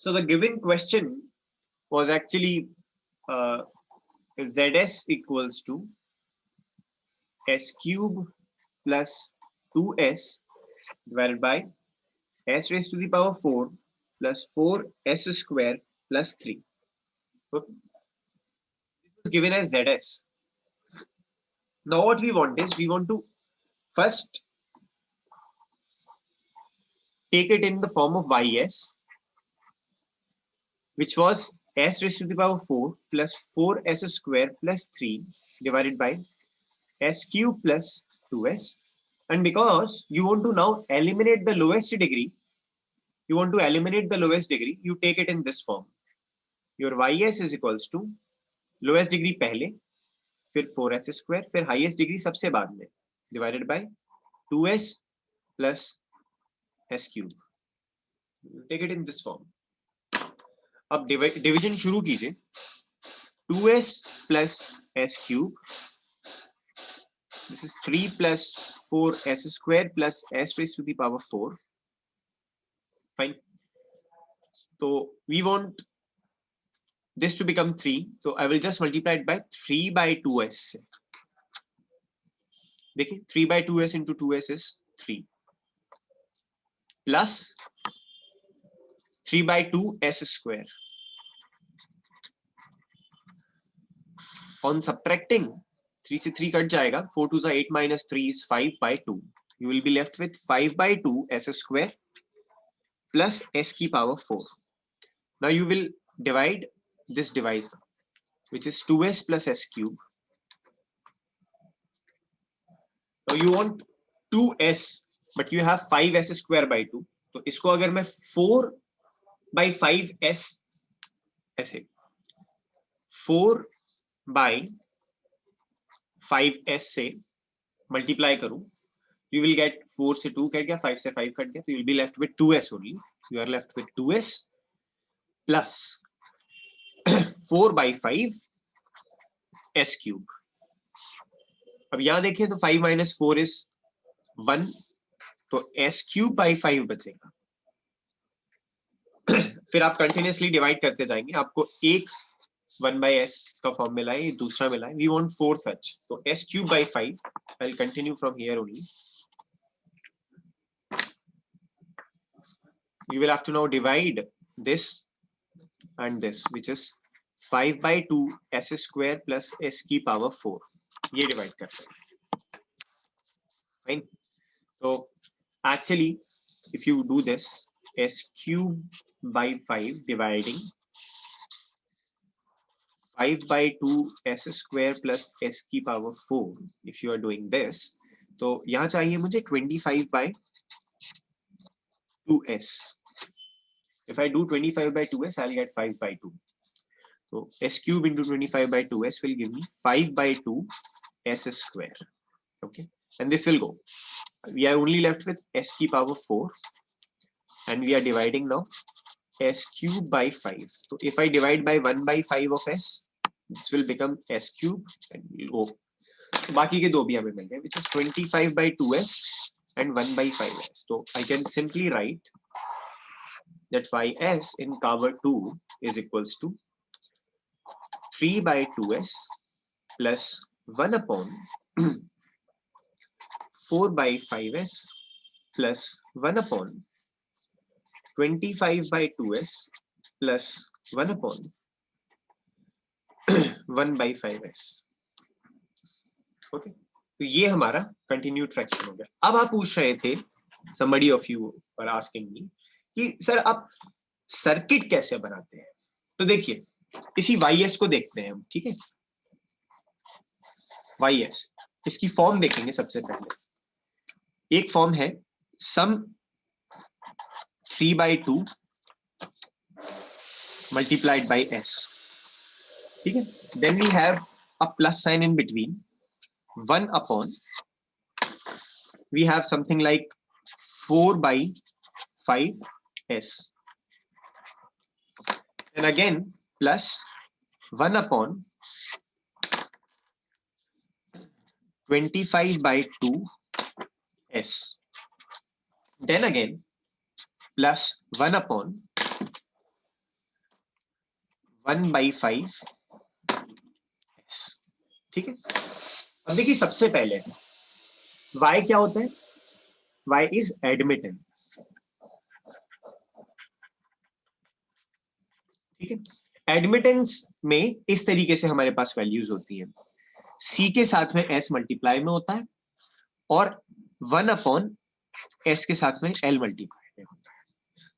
So the given question was actually Zs equals to s cube plus 2s divided by s raised to the power 4 plus 4s square plus 3. Okay. This was given as Zs. Now what we want is we want to first take it in the form of ys, which was s raised to the power 4 plus 4s square plus 3 divided by s cube plus 2s. And because you want to now eliminate the lowest degree, you take it in this form. Your ys is equals to lowest degree पहले, फिर 4s square, फिर highest degree सबसे बाद में, divided by 2s plus s cube. Take it in this form. अब division शुरू कीजिए. 2s plus s cube. This is 3 plus 4s square plus s raised to the power 4. Fine. So we want this to become 3. So I will just multiply it by 3 by 2s. देखिए 3 by 2s into 2s is 3 plus 3 by 2s square. On subtracting, 3 से 3 cut जाएगा, 4 2 8 minus 3 is 5 by 2. You will be left with 5 by 2 s square plus s की power 4. Now you will divide this divisor, which is 2s plus s cube. Now you want 2s, but you have 5s square by 2. तो इसको अगर मैं 4 by 5s ऐसे 4 by 5s से multiply करूं, you will get 4 से 2 cut गया, 5 से 5 कट गया, so you will be left with 2s only. You are left with 2s plus 4 by 5 s cube. अब यहां देखें तो 5 minus 4 is 1, तो s cube by 5 बचेगा. फिर आप कंटिन्यूसली डिवाइड करते जाएंगे, आपको एक 1 by s का फॉर्म मिला है, दूसरा मिला है. वी वांट 4 सच, तो s cube by 5. I will continue from here only. You will have to now divide this and this, which is 5 by 2 s square plus s की power 4. ये divide करते हैं. Fine. So actually, if you do this, s cube by 5 dividing 5 by 2 s square plus s की power 4. If you are doing this, तो यहाँ चाहिए मुझे 25 by 2s. If I do 25 by 2s, I'll get 5 by 2. So s cube into 25 by 2s will give me 5 by 2 s square. Okay, and this will go. We are only left with s की power 4, and we are dividing now s cube by 5. So if I divide by 1 by 5 of s, this will become s cube and will go. So बाकी के दो भी हमें मिल गए, which is 25 by 2s and 1 by 5s. So I can simply write that ys in power 2 is equals to 3 by 2s plus 1 upon 4 by 5s plus 1 upon 25 by 2s plus 1 upon 1 by 5s. Okay, तो ये हमारा continued fraction हो गया. अब आप पूछ रहे थे, somebody of you were asking me, कि सर आप सर्किट कैसे बनाते हैं. तो देखिए इसी ys को देखते हैं हम. ठीक है, ys, इसकी फॉर्म देखेंगे. सबसे पहले एक फॉर्म है सम 3 by 2 multiplied by s. ठीक है, then we have a plus sign in between, 1 upon, we have something like 4 by 5s, and again plus 1 upon 25 by 2s, then again plus 1 upon 1/5 s। ठीक है, अब देखिए सबसे पहले y क्या होता है, y इज एडमिटेंस। ठीक है, एडमिटेंस में इस तरीके से हमारे पास वैल्यूज होती है, c के साथ में s मल्टीप्लाई में होता है और 1/s के साथ में l मल्टीप्लाई में होता है।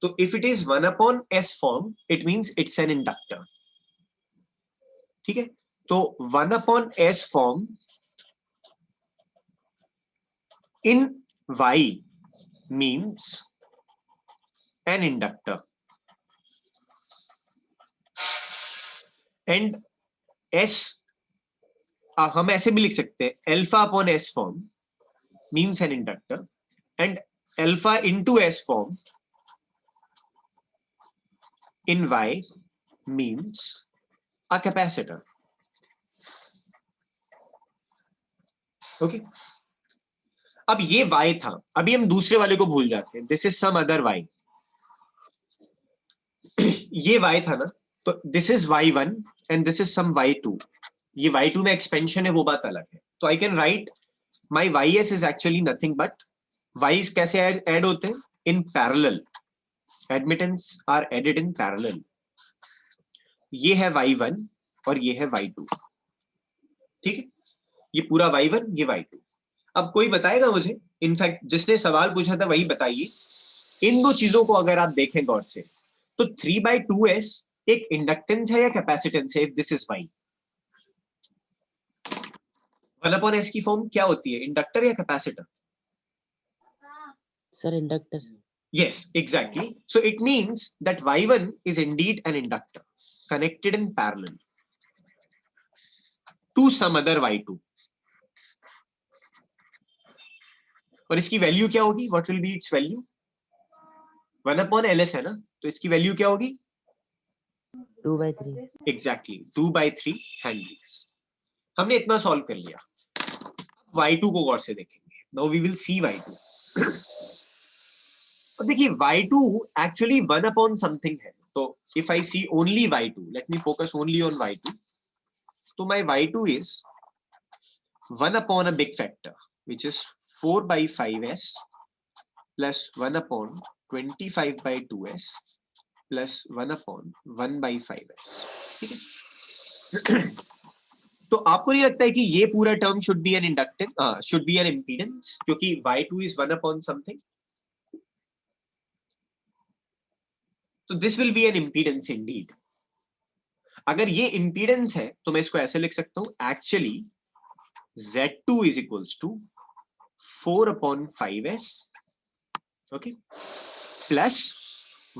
तो if it is 1/s form it means it's an inductor. ठीक है, तो 1/s form in y means an inductor and s हम ऐसे भी लिख सकते हैं, alpha upon s form means an inductor and alpha into s form in y means a capacitor. Okay, अब ये y था, अभी हम दूसरे वाले को भूल जाते हैं, this is some other y। ये y था ना, तो this is y1 and this is some y2। ये y2 में एक्सपेंशन है, वो बात अलग है। तो I can write my ys is actually nothing but y's कैसे ऐड होते हैं, in parallel, admittance are added in parallel. ये है y1 और ये है y2। ठीक है, ये पूरा y1 ये y2। अब कोई बताएगा मुझे, इनफैक्ट जिसने सवाल पूछा था वही बताइए, इन दो चीजों को अगर आप देखें गौर से, तो 3/2s एक इंडक्टेंस है या कैपेसिटेंस है? If this is y, 1/s की फॉर्म क्या होती है, इंडक्टर या capacitor? Sir inductor. Yes, exactly. So it means that y1 is indeed an inductor connected in parallel to some other y2. और इसकी वैल्यू क्या होगी, what will be it's value? 1/ls है ना, तो इसकी वैल्यू क्या होगी? 2/3। Exactly 2/3 Henrys. हमने इतना सॉल्व कर लिया। y2 को गौर से देखेंगे, now we will see y2। अब देखिए y2 एक्चुअली 1 अपॉन समथिंग है, तो if I see only y2, let me focus only on y2, तो my y2 is 1 upon a big factor which is 4/5s plus 1/25/2s plus 1/1/5s। ठीक है, तो आपको नहीं लगता है कि ये पूरा term should be an inductance, should be an impedance, क्योंकि y2 इज 1 अपॉन समथिंग, तो this will be an impedance indeed. अगर ये इंपीडेंस है तो मैं इसको ऐसे लिख सकता हूं, actually Z2 is equals to 4/5s, okay, plus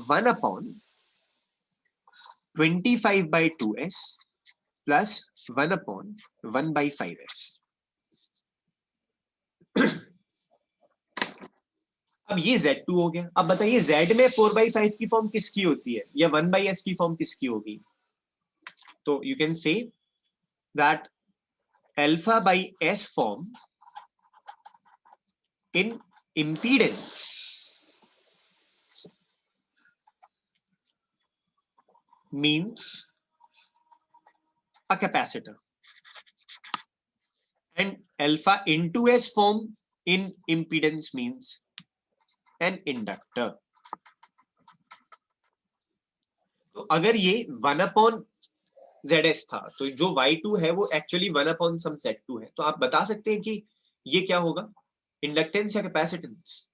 1/25/2s plus 1/1/5s। अब ये Z2 हो गया। अब बताइए Z में 4/5 की फॉर्म किसकी होती है, या 1/s की फॉर्म किसकी होगी? तो you can say that alpha by s form in impedance means a capacitor and alpha into s form in impedance means an inductor। तो अगर ये 1/zs था, तो जो y2 है वो एक्चुअली 1/z2 है, तो आप बता सकते हैं कि ये क्या होगा, इंडक्टेंस या कैपेसिटेंस?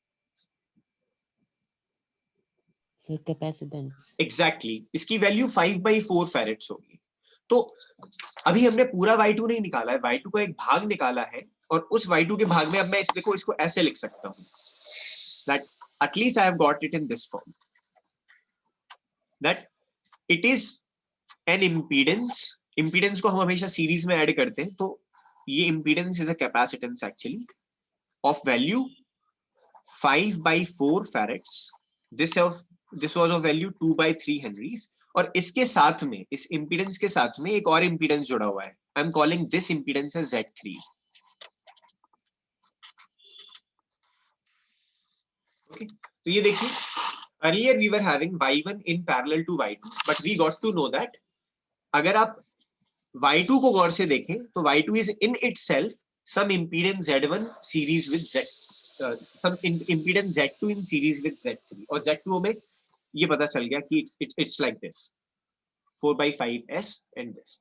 Sir capacitance. एग्जैक्टली, इसकी वैल्यू 5/4 फैरेड्स होगी। तो अभी हमने पूरा y2 नहीं निकाला है, y2 का एक भाग निकाला है, और उस y2 के भाग में अब मैं इसको ऐसे लिख सकता हूं, that at least I have got it in this form, that it is an impedance। impedance को हम हमेशा सीरीज में ऐड करते हैं, तो ये impedance is a capacitance actually of value 5/4 farads। this was of value 2/3 henries, और इसके साथ में, इस impedance के साथ में एक और impedance जुड़ा हुआ है, I am calling this impedance as Z3। okay, तो ये देखिए, earlier we were having y1 in parallel to y2, but we got to know that अगर आप Y2 को गौर से देखें तो Y2 is in itself some impedance Z1 series with some impedance Z2 in series with Z3 और Z2 में ये पता चल गया कि it's like this 4/5s and this.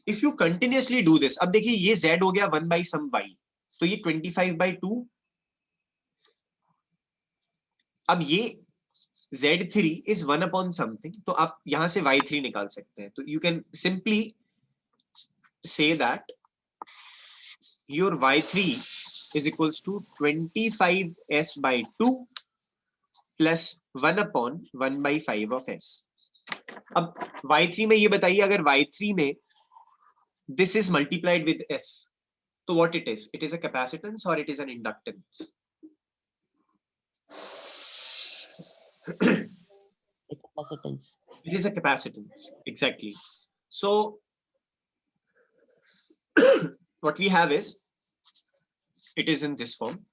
If you continuously do this, अब देखिए ये Z हो गया 1 by some Y, तो ये 25/2, अब ये Z3 is 1 upon something, तो आप यहां से Y3 निकाल सकते हैं. तो you can simply say that your Y3 is equals to 25s by 2 plus 1 upon 1 by 5 of s. अब Y3 में ये बताइए, अगर Y3 में this is multiplied with s, तो what it is? It is a capacitance or it is an inductance? A capacitance. It is a capacitance, exactly. So what we have is, it is in this form.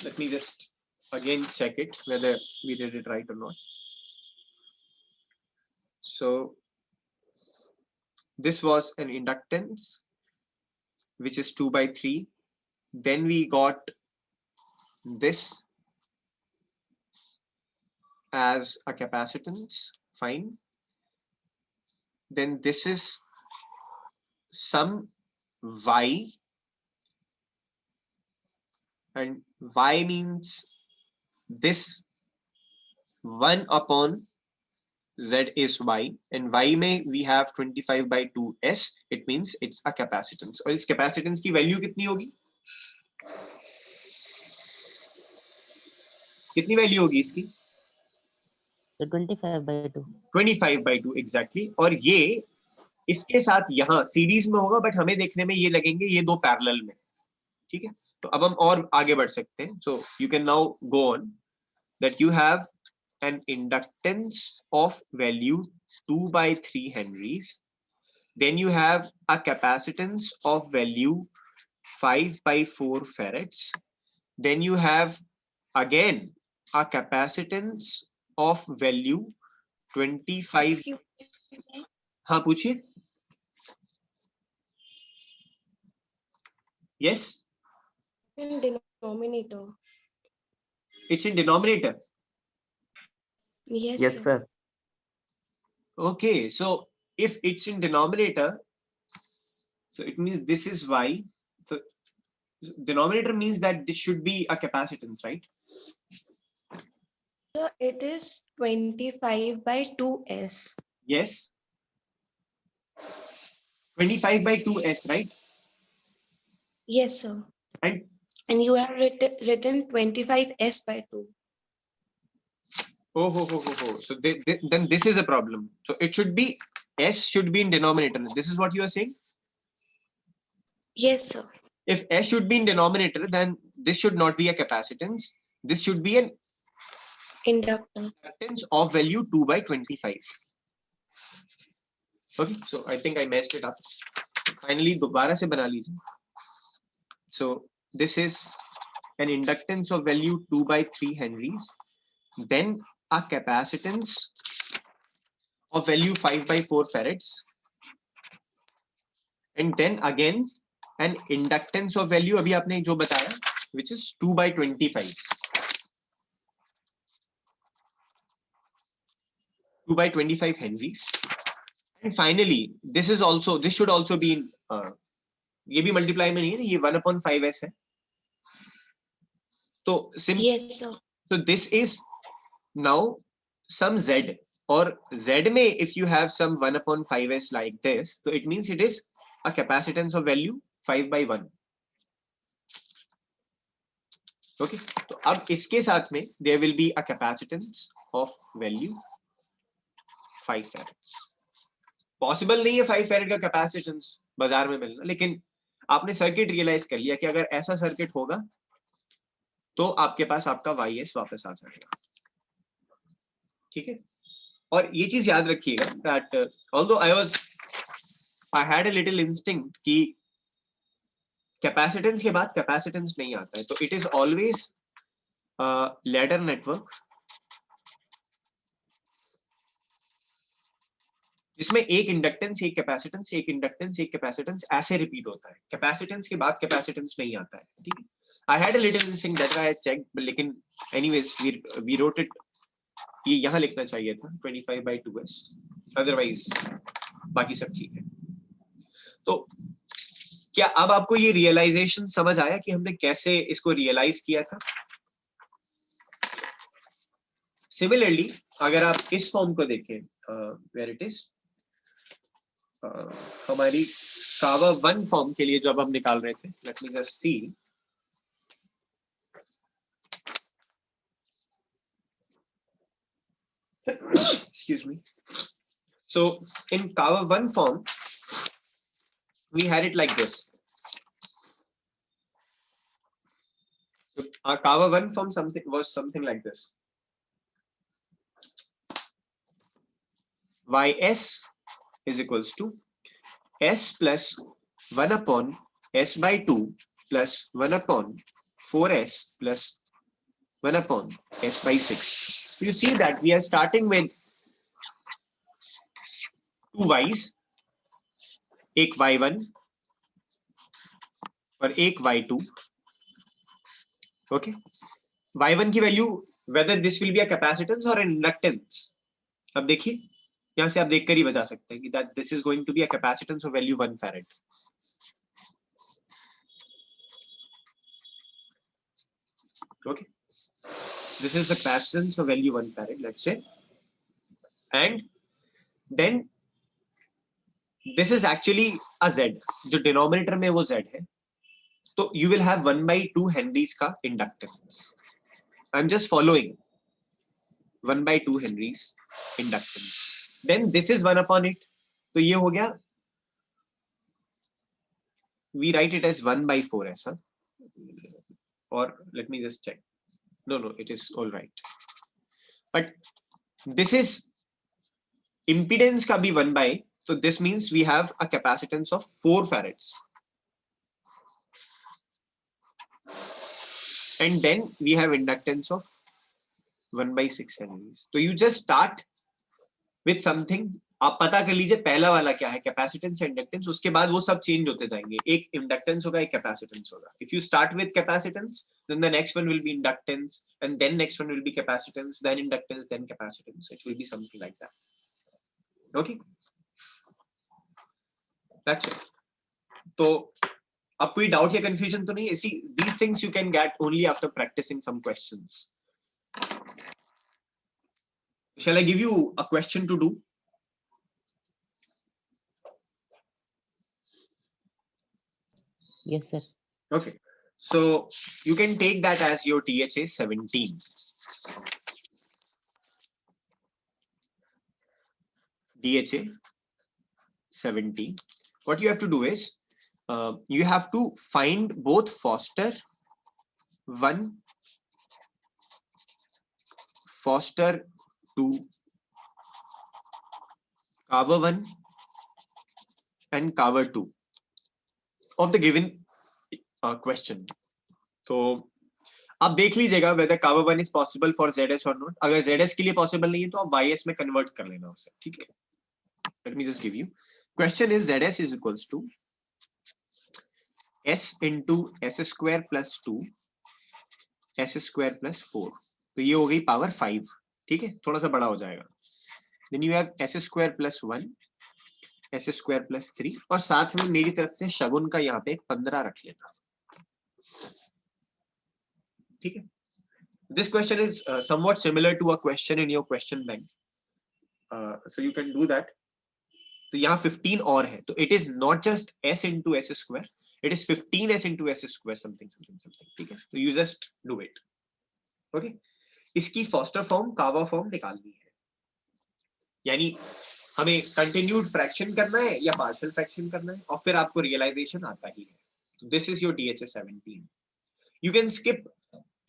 Let me just again check it whether we did it right or not. So this was an inductance, which is 2/3. Then we got this as a capacitance, fine. Then this is some Y, and Y means this 1 upon Z is Y, and Y में we have 25/2s. It means it's a capacitance. और इस capacitance की value कितनी होगी? कितनी value होगी इसकी? So 25/2. 25/2 exactly. और ये इसके साथ यहाँ सीरीज में होगा, बट हमें देखने में ये लगेंगे ये दो पैरेलल में. ठीक है, तो अब हम और आगे बढ़ सकते हैं. So you can now go on that you have an inductance of value 2/3 henries. Then you have a capacitance of value 5/4 farads. Then you have again a capacitance of value 25. हाँ पूछिए. Yes. In denominator. It's in denominator. Yes, Yes, sir. sir. Okay, so if it's in denominator, so it means this is Y. So denominator means that this should be a capacitance, right? Sir, it is 25/2s. Yes. 25/2s, right? Yes, sir. And And you have written 25s/2. oh. So then this is a problem. So it should be S should be in denominator. This is what you are saying. Yes, sir. If S should be in denominator, then this should not be a capacitance. This should be an Inductor. inductance of value 2/25. Okay, so I think I messed it up. Finally, दोबारा से बना लीजिए. So this is an inductance of value 2/3 henries. Then a capacitance of value 5/4 farads. And then again an inductance of value अभी आपने जो बताया, which is 2/25. 2/25 henries. And finally, this should also be in ये भी multiply में नहीं है, ये 1/5s है. तो Yes, sir. so this is now some Z, or Z में if you have some 1/5s like this, so it means it is a capacitance of value 5/1. Okay, तो अब इसके साथ में there will be a capacitance of value 5 farads. Possible नहीं है 5 farad का capacitance बाजार में मिलना, लेकिन आपने सर्किट रियलाइज कर लिया कि अगर ऐसा सर्किट होगा तो आपके पास आपका YS वापस आ जाएगा. ठीक है, और ये चीज याद रखिएगा that although I had a little instinct कि कैपेसिटेंस के बाद कैपेसिटेंस नहीं आता है, तो it is always ladder network जिसमें एक इंडक्टेंस, एक कैपेसिटेंस, एक इंडक्टेंस, एक कैपेसिटेंस ऐसे रिपीट होता है. कैपेसिटेंस के बाद कैपेसिटेंस नहीं आता है. ठीक है. I had a little thing that I had checked, लेकिन एनीवेज वी रोट इट. ये यहाँ लिखना चाहिए था 25/2s, अदरवाइज बाकी सब ठीक है. तो क्या अब आपको ये रियलाइजेशन समझ आया कि हमने कैसे इसको रियलाइज किया था? सिमिलरली अगर आप इस फॉर्म को देखें, वेयर इट इज, हमारी कावा 1 फॉर्म के लिए जब हम निकाल रहे थे, let me just see. Excuse me. So in Kava 1 form, we had it like this. So our Kava 1 form was something like this. Ys is equals to s plus 1 upon s by 2 plus 1 upon 4s plus 1 upon s by 6. You see that we are starting with two y's, एक y1 और एक y2. Okay, y1 की value, whether this will be a capacitance or an inductance. अब देखिए, यहां से आप देखकर ही बता सकते हैं कि that this is going to be a capacitance of value 1 farad. Okay, this is the capacitance of value 1 farad, let's say, and then this is actually a z. जो denominator में वो z है, तो you will have 1/2 Henry's का inductance. I'm just following 1/2 Henry's inductance. Then this is 1 upon it. तो ये हो गया, we write it as 1/4s, huh? Or let me just check. No, it is all right. But this is impedance का भी 1 by, so this means we have a capacitance of 4 farads. And then we have inductance of 1/6 Henry's. So you just start with something. आप पता कर लीजिए पहला वाला क्या है, कैपेसिटेंस इंडक्टेंस. उसके बाद वो सब चेंज होते जाएंगे. एक इंडक्टेंस होगा, एक कैपेसिटेंस होगा. If you start with capacitance, then the next one will be inductance, and then next one will be capacitance, then inductance, then capacitance. It will be something like that. Okay, that's it. तो अब कोई doubt या confusion तो नहीं है? See, these things you can get only after practicing some questions. Shall I give you a question to do? Yes, sir. Okay, so you can take that as your THA 17. DHA 17. What you have to do is you have to find both Foster 1, Foster 2, Carver 1 and Carver 2 of the given question. तो आप देख लीजिएगा whether Carver 1 is possible for ZS or not. अगर ZS के लिए possible नहीं है तो आप YS में convert कर लेना उसे. ठीक है? Let me just give you. Question is ZS is equals to S into S square plus 2 S square plus 4. तो ये हो गई पावर 5. ठीक है, थोड़ा सा बड़ा हो जाएगा. Then you have S square plus 1 S square plus 3 और साथ में मेरी तरफ से शगुन का यहाँ पे एक 15 रख लेना. ठीक है. This question is somewhat similar to a question in your question bank. So you can do that. तो यहाँ 15 और है, तो it is not just S into S square, it is 15S into S square something. ठीक है, तो you just do it. Okay, इसकी foster form, कावा फॉर्म निकालनी है. यानी हमें कंटिन्यूड फ्रैक्शन करना है या पार्शियल फ्रैक्शन करना है, और फिर आपको रियलाइजेशन आता ही है. This is your DHA 17. You can skip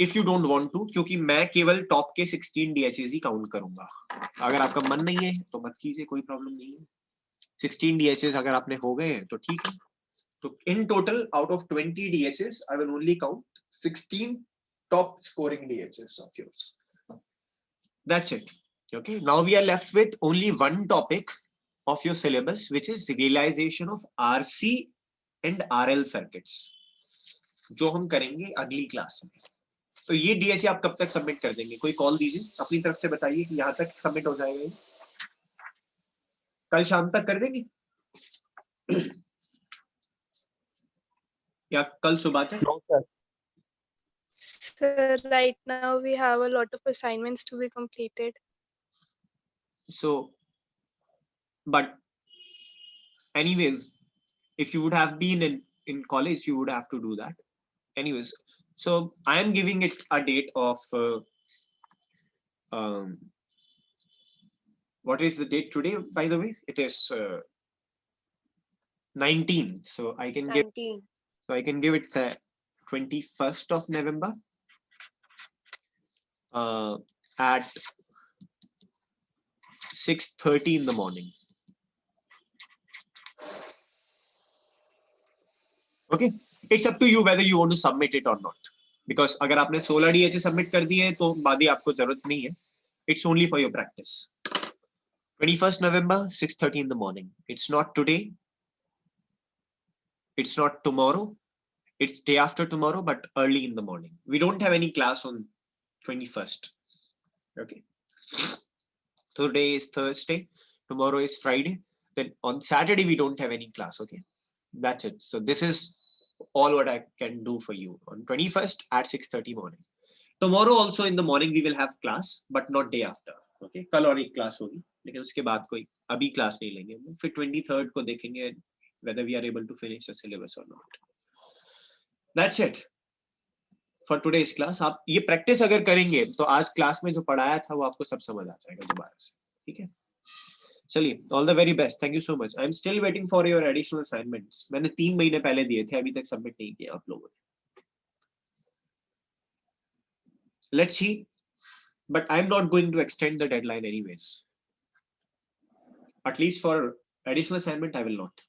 if you don't want to, क्योंकि मैं केवल टॉप के 16 DHAs ही काउंट करूंगा. अगर आपका मन नहीं है तो मत कीजिए, कोई प्रॉब्लम नहीं है. 16 DHAs अगर आपने हो गए हैं तो ठीक है. तो in total out of 20 DHAs I will only count 16 top scoring DHAs of yours. That's it. Okay, now we are left with only one topic of your syllabus, which is realization of RC and RL circuits, जो हम करेंगे अगली class में। तो ये DSE आप कब तक सबमिट कर देंगे? कोई कॉल दीजिए, अपनी तरफ से बताइए कि यहाँ तक सबमिट हो जाएगा ये? कल शाम तक कर देंगे या कल सुबह तक? No, sir. Sir, right now we have a lot of assignments to be completed. So, but anyways, if you would have been in college, you would have to do that. Anyways, so I am giving it a date of what is the date today? By the way, it is 19. So I can give. 19. So I can give it the 21st of November at 6:30 in the morning. Okay, it's up to you whether you want to submit it or not. Because अगर आपने 16 DHA submit कर दिए तो बाद ही आपको जरूरत नहीं है. It's only for your practice. 21st November, 6:30 in the morning. It's not today. It's not tomorrow. It's day after tomorrow, but early in the morning. We don't have any class on 21st. Okay. Today is Thursday. Tomorrow is Friday. Then on Saturday, we don't have any class. Okay. That's it. So this is all what I can do for you on 21st at 6:30 morning. Tomorrow also in the morning, we will have class, but not day after. Okay. कल और एक class होगी, लेकिन उसके बाद कोई अभी class नहीं लेंगे। फिर 23rd को देखेंगे whether we are able to finish the syllabus or not. That's it for today's class. आप ये practice अगर करेंगे तो आज क्लास में जो पढ़ाया था वो आपको सब समझ आ जाएगा दोबारा से, ठीक है? चलिए, all the very best. Thank you so much. I'm still waiting for your additional assignments. मैंने 3 महीने पहले दिए थे, अभी तक सबमिट नहीं किया आप लोगों ने. Let's see, but I'm not going to extend the deadline anyways. At least for additional assignment, I will not.